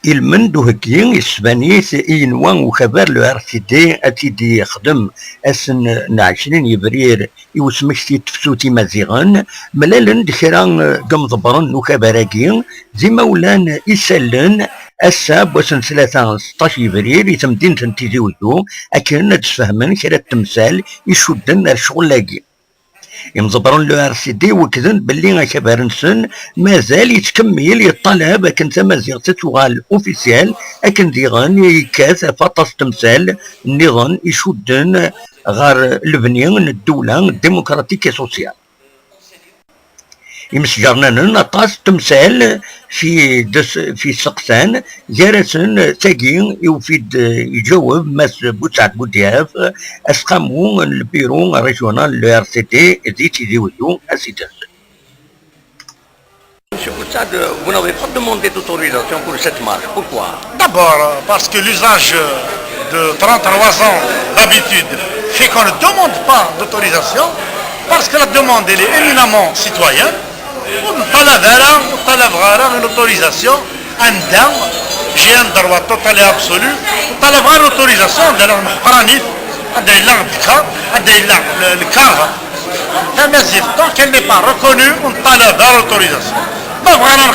المن هكي يسبانيس ينوان وخبر لو ار سي دي اتيدي يخدم اسن 20 يبرير يوسمكتي تفسوتي مزيغان ملالن دكرا قمضبرن وخبراكي زي مولان يسلن الساب وسن 16 يبرير يتمدين تنتيزي وذو اكن تفهمن كرا التمثال يشدن الشغل لاقي يمزبرون لو ار سي دي وكذن باللي كبارنسن مازال يتكمل يطلب اكن تمازيغ تتوغال اوفيسيال اكن ديغان يكاث فطس تمثال النظام يشدن غار لبنان الدولة الديمقراطية سوسيال يمسجرنا نطاس تمثال في سقسان جارسن تاقي يوفيد يجاوب ماس بوسعد بودياف اسقامو البيرو ريجيونال لو ار سي تي زيتي ديوزو اسيتاس. Monsieur Boussad, vous n'avez pas demandé d'autorisation pour cette marche. Pourquoi? D'abord, parce que l'usage de 33 ans d'habitude fait qu'on ne demande pas d'autorisation, parce que la demande elle est éminemment citoyenne. طلب غير من autorisation عندها جي ان droit total et absolu طلب غير autorisation ديال المحقرانيت هذا إلا الذكر هذا إلا الكارفة تمازيغ طون كان ني با ريكونو ونطلب غير autorisation ما بغينا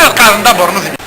القرار دابور نذبي